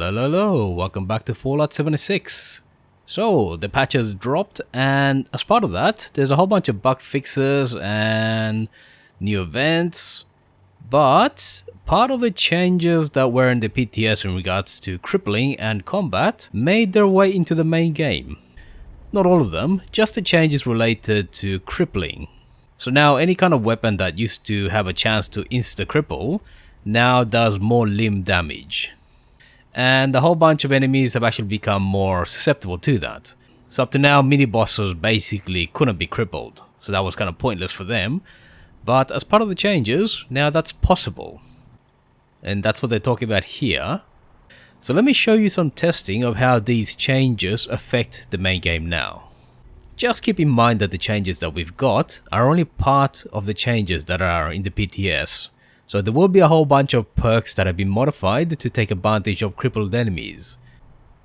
Hello, welcome back to Fallout 76. So, the patch has dropped, and as part of that, there's a whole bunch of bug fixes and new events. But part of the changes that were in the PTS in regards to crippling and combat made their way into the main game. Not all of them, just the changes related to crippling. So now any kind of weapon that used to have a chance to insta-cripple now does more limb damage. And a whole bunch of enemies have actually become more susceptible to that. So up to now, mini-bosses basically couldn't be crippled, so that was kind of pointless for them. But as part of the changes, now that's possible. And that's what they're talking about here. So let me show you some testing of how these changes affect the main game now. Just keep in mind that the changes that we've got are only part of the changes that are in the PTS. So there will be a whole bunch of perks that have been modified to take advantage of crippled enemies.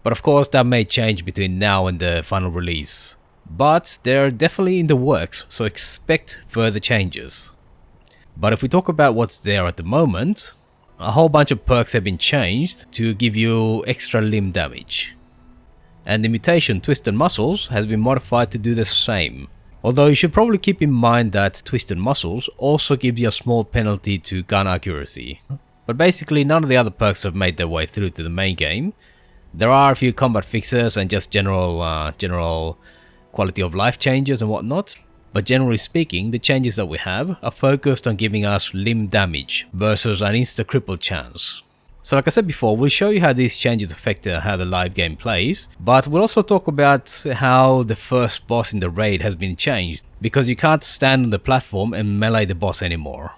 But of course that may change between now and the final release. But they're definitely in the works, so expect further changes. But if we talk about what's there at the moment, a whole bunch of perks have been changed to give you extra limb damage. And the mutation Twisted Muscles has been modified to do the same. Although you should probably keep in mind that Twisted Muscles also gives you a small penalty to gun accuracy. But basically none of the other perks have made their way through to the main game. There are a few combat fixes and just general quality of life changes and whatnot. But generally speaking, the changes that we have are focused on giving us limb damage versus an insta-cripple chance. So like I said before, we'll show you how these changes affect how the live game plays, but we'll also talk about how the first boss in the raid has been changed, because you can't stand on the platform and melee the boss anymore.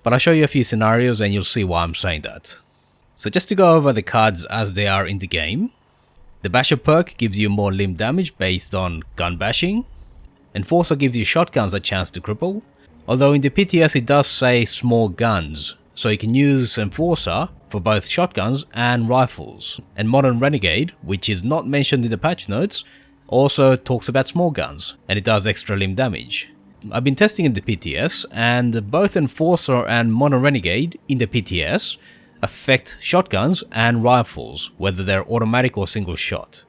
But I'll show you a few scenarios and you'll see why I'm saying that. So just to go over the cards as they are in the game, the Basher perk gives you more limb damage based on gun bashing. Enforcer gives you shotguns a chance to cripple, although in the PTS it does say small guns, so you can use Enforcer for both shotguns and rifles. And Modern Renegade, which is not mentioned in the patch notes, also talks about small guns, and it does extra limb damage. I've been testing in the PTS, and both Enforcer and Modern Renegade in the PTS affect shotguns and rifles, whether they're automatic or single shot.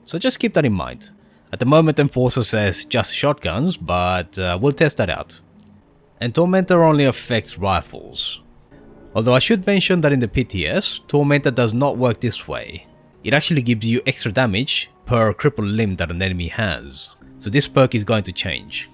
So just keep that in mind. At the moment Enforcer says just shotguns, but we'll test that out. And Tormentor only affects rifles. Although I should mention that in the PTS, Tormentor does not work this way. It actually gives you extra damage per crippled limb that an enemy has. So this perk is going to change.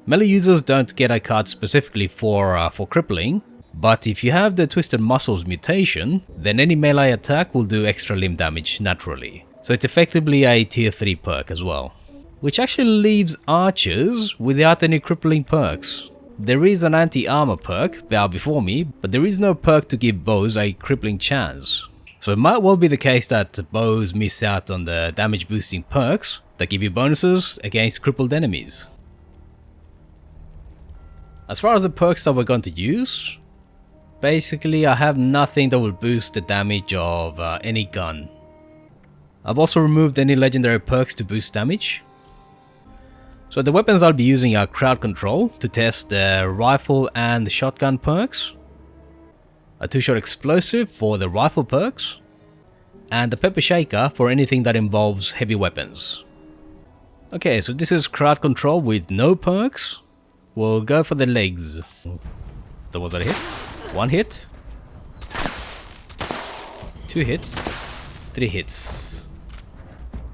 Melee users don't get a card specifically for crippling, but if you have the Twisted Muscles mutation, then any melee attack will do extra limb damage naturally. So it's effectively a tier 3 perk as well. Which actually leaves archers without any crippling perks. There is an anti-armor perk, Bow Before Me, but there is no perk to give bows a crippling chance. So it might well be the case that bows miss out on the damage boosting perks that give you bonuses against crippled enemies. As far as the perks that we're going to use, basically I have nothing that will boost the damage of any gun. I've also removed any legendary perks to boost damage. So the weapons I'll be using are Crowd Control to test the rifle and the shotgun perks, a 2-shot explosive for the rifle perks, and the Pepper Shaker for anything that involves heavy weapons. Okay, so this is Crowd Control with no perks. We'll go for the legs. So was that a hit? 1 hit? 2 hits? 3 hits.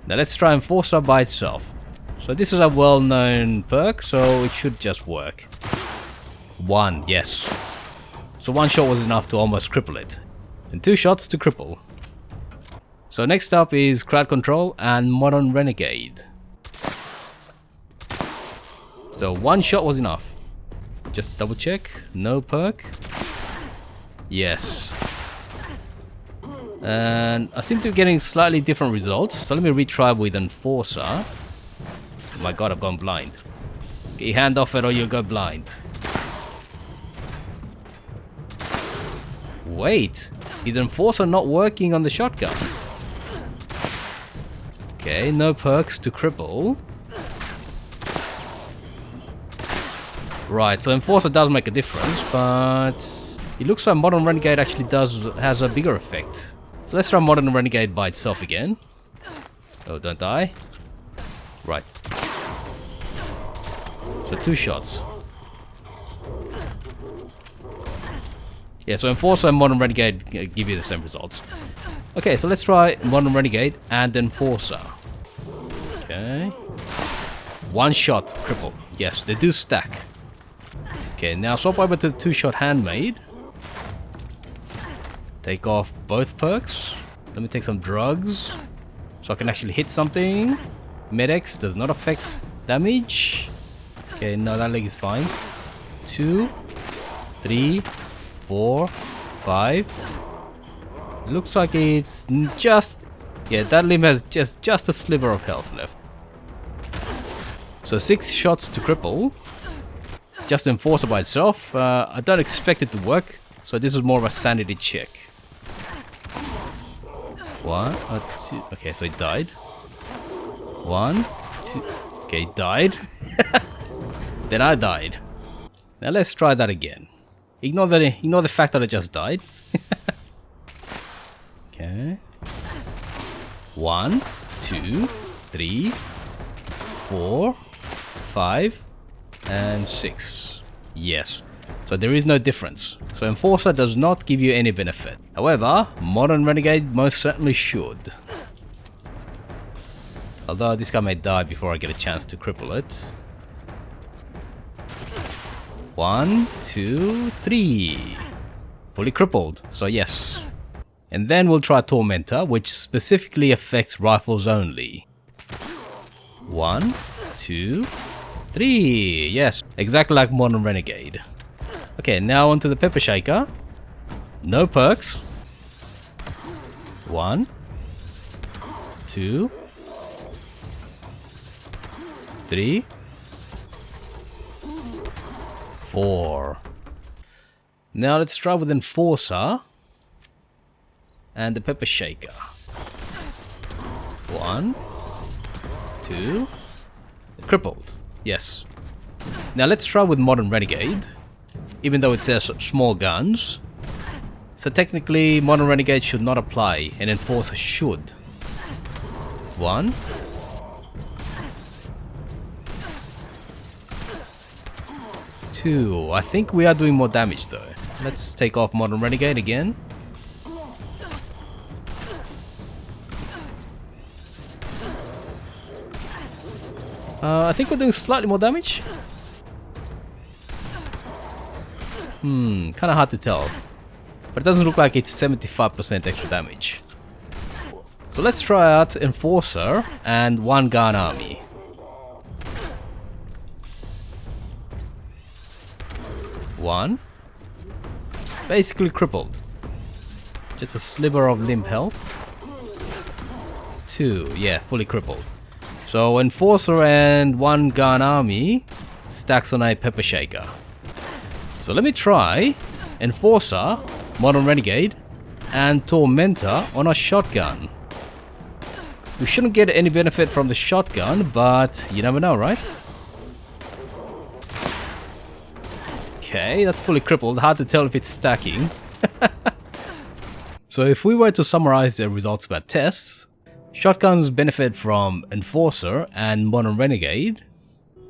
Now let's try Enforcer by itself. So this is a well-known perk, so it should just work. 1, yes. So 1 shot was enough to almost cripple it. And 2 shots to cripple. So next up is Crowd Control and Modern Renegade. So 1 shot was enough. Just double check. No perk. Yes. And I seem to be getting slightly different results. So let me retry with Enforcer. Oh my god, I've gone blind. Get your hand off it or you'll go blind. Wait, is Enforcer not working on the shotgun? Okay, no perks to cripple. Right, so Enforcer does make a difference, but it looks like Modern Renegade actually has a bigger effect. So let's try Modern Renegade by itself again. Oh, don't die. Right. So 2 shots. Yeah, so Enforcer and Modern Renegade give you the same results. Okay, so let's try Modern Renegade and Enforcer. Okay. 1 shot cripple. Yes, they do stack. Okay, now swap over to the 2-shot Handmade. Take off both perks. Let me take some drugs so I can actually hit something. Med-X does not affect damage. Okay, no, that leg is fine. 2, 3, 4, 5. It looks like it's just... Yeah, that limb has just a sliver of health left. So 6 shots to cripple. Just Enforcer by itself. I don't expect it to work, so this is more of a sanity check. 1, 2. Okay, so it died. 1, 2. Okay, it died. Then I died. Now let's try that again. Ignore the fact that I just died. Okay. 1, 2, 3, 4, 5, and 6. Yes. So there is no difference. So Enforcer does not give you any benefit. However, Modern Renegade most certainly should. Although this guy may die before I get a chance to cripple it. 1, 2, 3. Fully crippled, so yes. And then we'll try Tormentor, which specifically affects rifles only. 1, 2, 3. Yes, exactly like Modern Renegade. Okay, now onto the Pepper Shaker. No perks. 1, 2, 3, 4. Now let's try with Enforcer and the Pepper Shaker. 1, 2, crippled. Yes. Now let's try with Modern Renegade, even though it says small guns. So technically Modern Renegade should not apply and Enforcer should. 1, 2. I think we are doing more damage though. Let's take off Modern Renegade again. I think we're doing slightly more damage. Kind of hard to tell. But it doesn't look like it's 75% extra damage. So let's try out Enforcer and 1 gun army. 1. Basically crippled. Just a sliver of limb health. 2. Yeah, fully crippled. So Enforcer and 1 gun army stacks on a Pepper Shaker. So let me try Enforcer, Modern Renegade, and Tormentor on a shotgun. We shouldn't get any benefit from the shotgun, but you never know, right? Okay, that's fully crippled. Hard to tell if it's stacking. So if we were to summarize the results of our tests, shotguns benefit from Enforcer and Modern Renegade.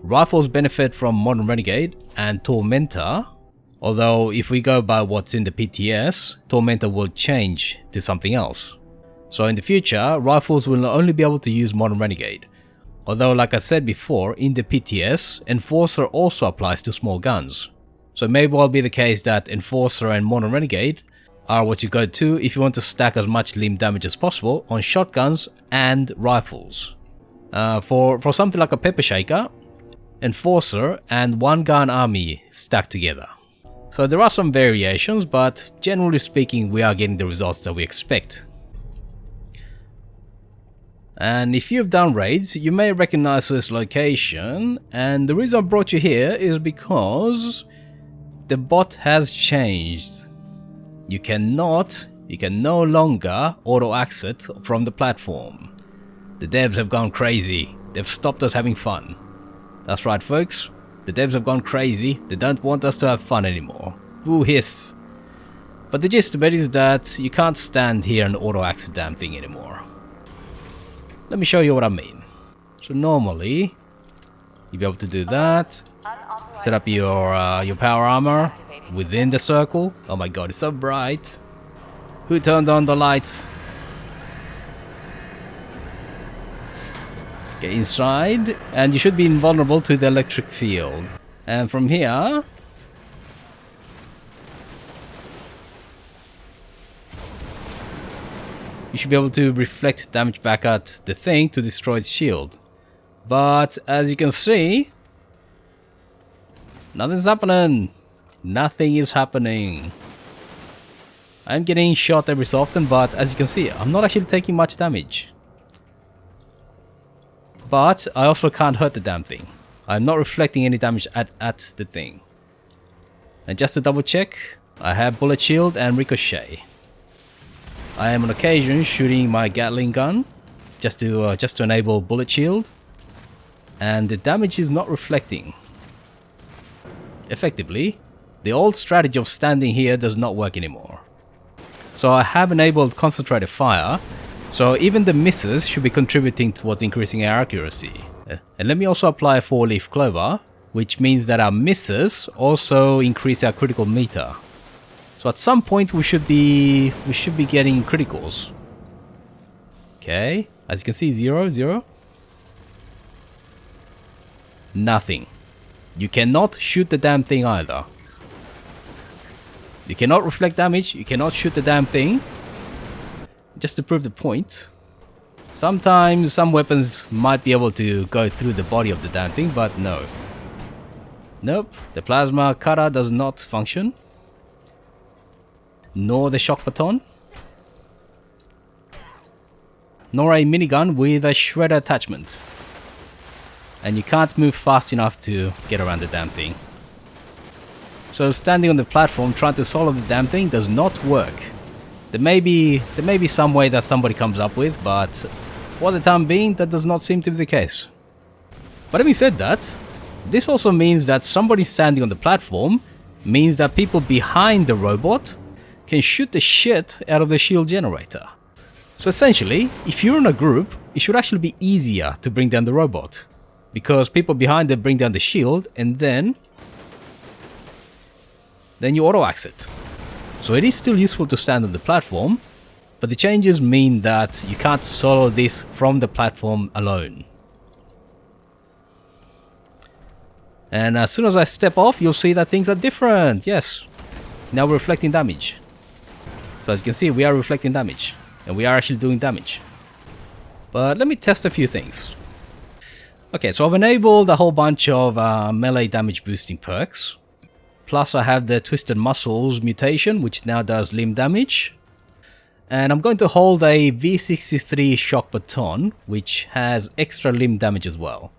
Rifles benefit from Modern Renegade and Tormentor. Although if we go by what's in the PTS, Tormentor will change to something else. So in the future, rifles will only be able to use Modern Renegade. Although like I said before, in the PTS, Enforcer also applies to small guns. So it may well be the case that Enforcer and Modern Renegade are what you go to if you want to stack as much limb damage as possible on shotguns and rifles. For something like a Pepper Shaker, Enforcer and 1 gun army stack together. So there are some variations, but generally speaking we are getting the results that we expect. And if you've done raids, you may recognize this location, and the reason I brought you here is because the bot has changed. You can no longer auto-exit from the platform. The devs have gone crazy. They've stopped us having fun. That's right folks, the devs have gone crazy. They don't want us to have fun anymore. Ooh, hiss. But the gist of it is that you can't stand here and auto-axe the damn thing anymore. Let me show you what I mean. So normally, you'll be able to do that. Set up your power armor within the circle. Oh my god, it's so bright. Who turned on the lights? Get inside, and you should be invulnerable to the electric field. And from here, you should be able to reflect damage back at the thing to destroy its shield. But as you can see, nothing's happening. Nothing is happening. I'm getting shot every so often, but as you can see, I'm not actually taking much damage. But I also can't hurt the damn thing. I'm not reflecting any damage at the thing. And just to double check, I have bullet shield and ricochet. I am on occasion shooting my Gatling gun just to enable bullet shield, and the damage is not reflecting. Effectively, the old strategy of standing here does not work anymore. So I have enabled concentrated fire, so even the misses should be contributing towards increasing our accuracy. And let me also apply a 4-leaf clover, which means that our misses also increase our critical meter. So at some point we should be getting criticals. Okay, as you can see, 0, 0. Nothing. You cannot shoot the damn thing either. You cannot reflect damage, you cannot shoot the damn thing. Just to prove the point. Sometimes some weapons might be able to go through the body of the damn thing, but no. Nope, the plasma cutter does not function. Nor the shock baton. Nor a minigun with a shredder attachment. And you can't move fast enough to get around the damn thing. So standing on the platform trying to solo the damn thing does not work. There may be some way that somebody comes up with, but for the time being that does not seem to be the case. But having said that, this also means that somebody standing on the platform means that people behind the robot can shoot the shit out of the shield generator. So essentially, if you're in a group, it should actually be easier to bring down the robot. Because people behind it bring down the shield, and then you auto-axe it. So it is still useful to stand on the platform, but the changes mean that you can't solo this from the platform alone. And as soon as I step off, you'll see that things are different. Yes, now we're reflecting damage. So as you can see, we are reflecting damage, and we are actually doing damage. But let me test a few things. Okay, so I've enabled a whole bunch of melee damage boosting perks. Plus I have the Twisted Muscles mutation, which now does limb damage. And I'm going to hold a V63 shock baton, which has extra limb damage as well.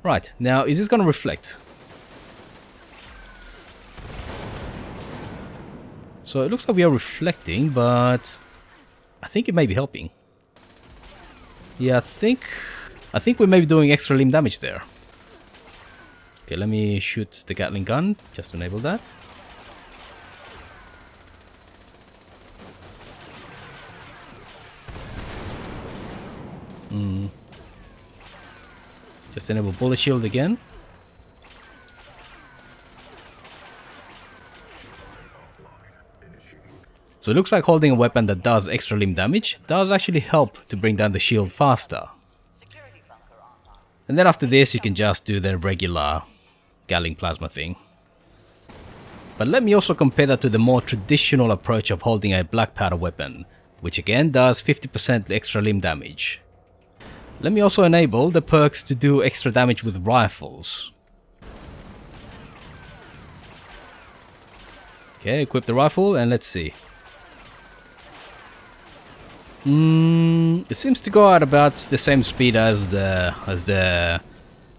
Right, now is this going to reflect? So it looks like we are reflecting, but I think it may be helping. Yeah, I think we may be doing extra limb damage there. Okay, let me shoot the Gatling gun, just to enable that. Just enable bullet shield again. So it looks like holding a weapon that does extra limb damage does actually help to bring down the shield faster. And then after this you can just do the regular Gatling plasma thing. But let me also compare that to the more traditional approach of holding a black powder weapon, which again does 50% extra limb damage. Let me also enable the perks to do extra damage with rifles. Okay, equip the rifle and let's see. It seems to go at about the same speed as the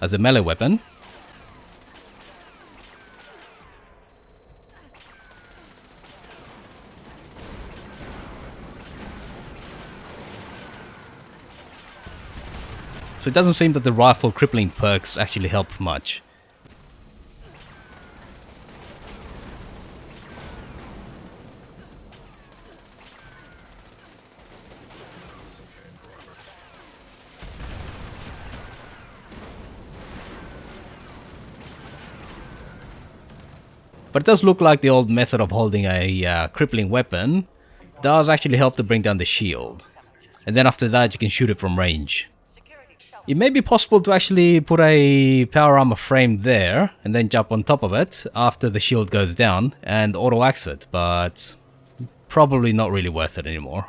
melee weapon. So it doesn't seem that the rifle crippling perks actually help much. But it does look like the old method of holding a crippling weapon does actually help to bring down the shield. And then after that you can shoot it from range. It may be possible to actually put a power armor frame there and then jump on top of it after the shield goes down and auto-axe it, but probably not really worth it anymore.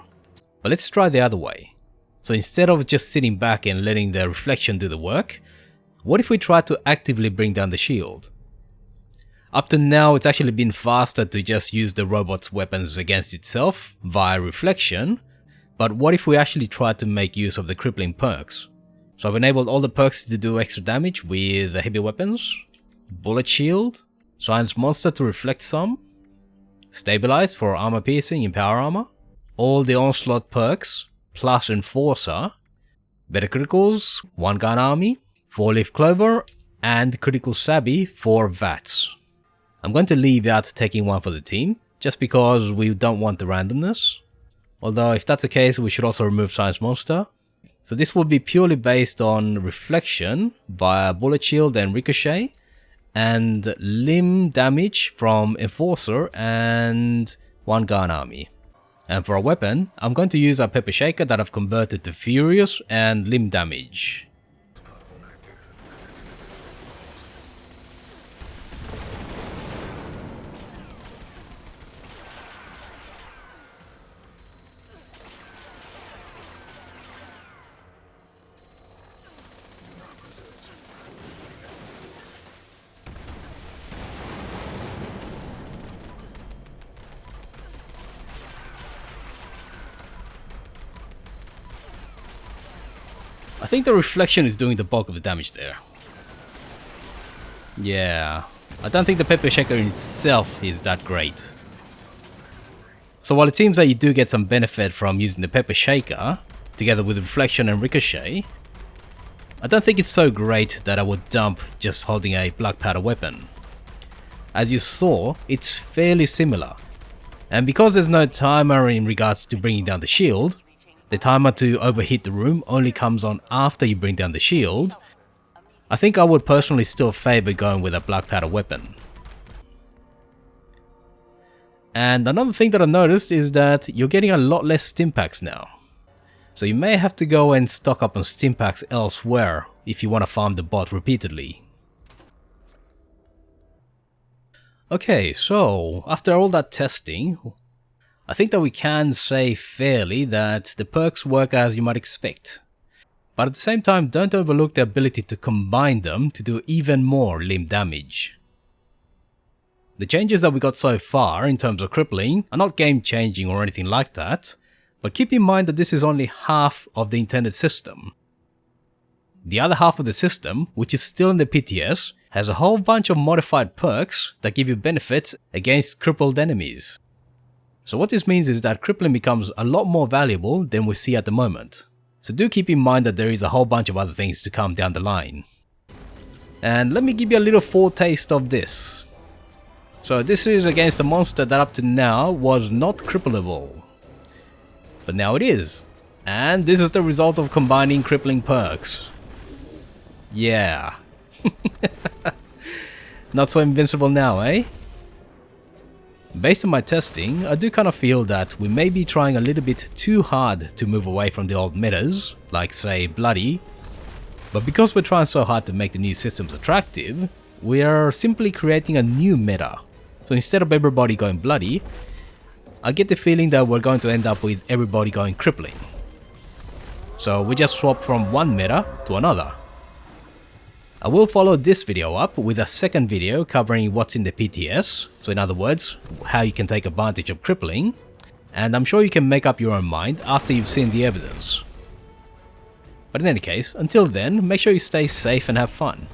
But let's try the other way. So instead of just sitting back and letting the reflection do the work, what if we try to actively bring down the shield? Up to now it's actually been faster to just use the robot's weapons against itself via reflection, but what if we actually try to make use of the crippling perks? So I've enabled all the perks to do extra damage with the heavy weapons, bullet shield, silence monster to reflect some, stabilize for armor piercing in power armor, all the onslaught perks, plus enforcer, better criticals, one gun army, 4-leaf clover, and critical sabby for VATS. I'm going to leave out taking one for the team, just because we don't want the randomness. Although if that's the case, we should also remove silence monster. So this will be purely based on reflection via bullet shield and ricochet, and limb damage from enforcer and one gun army. And for a weapon, I'm going to use a pepper shaker that I've converted to furious and limb damage. I think the reflection is doing the bulk of the damage there. Yeah, I don't think the pepper shaker in itself is that great. So while it seems that you do get some benefit from using the pepper shaker, together with reflection and ricochet, I don't think it's so great that I would dump just holding a black powder weapon. As you saw, it's fairly similar. And because there's no timer in regards to bringing down the shield, the timer to overheat the room only comes on after you bring down the shield, I think I would personally still favour going with a black powder weapon. And another thing that I noticed is that you're getting a lot less stimpaks now. So you may have to go and stock up on stimpaks elsewhere if you want to farm the bot repeatedly. Okay, so after all that testing, I think that we can say fairly that the perks work as you might expect. But at the same time, don't overlook the ability to combine them to do even more limb damage. The changes that we got so far in terms of crippling are not game changing or anything like that, but keep in mind that this is only half of the intended system. The other half of the system, which is still in the PTS, has a whole bunch of modified perks that give you benefits against crippled enemies. So what this means is that crippling becomes a lot more valuable than we see at the moment. So do keep in mind that there is a whole bunch of other things to come down the line. And let me give you a little foretaste of this. So this is against a monster that up to now was not crippleable. But now it is. And this is the result of combining crippling perks. Yeah. Not so invincible now, eh? Based on my testing, I do kind of feel that we may be trying a little bit too hard to move away from the old metas, like say Bloody, but because we're trying so hard to make the new systems attractive, we are simply creating a new meta. So instead of everybody going Bloody, I get the feeling that we're going to end up with everybody going Crippling. So we just swap from one meta to another. I will follow this video up with a second video covering what's in the PTS, so in other words, how you can take advantage of crippling, and I'm sure you can make up your own mind after you've seen the evidence. But in any case, until then, make sure you stay safe and have fun.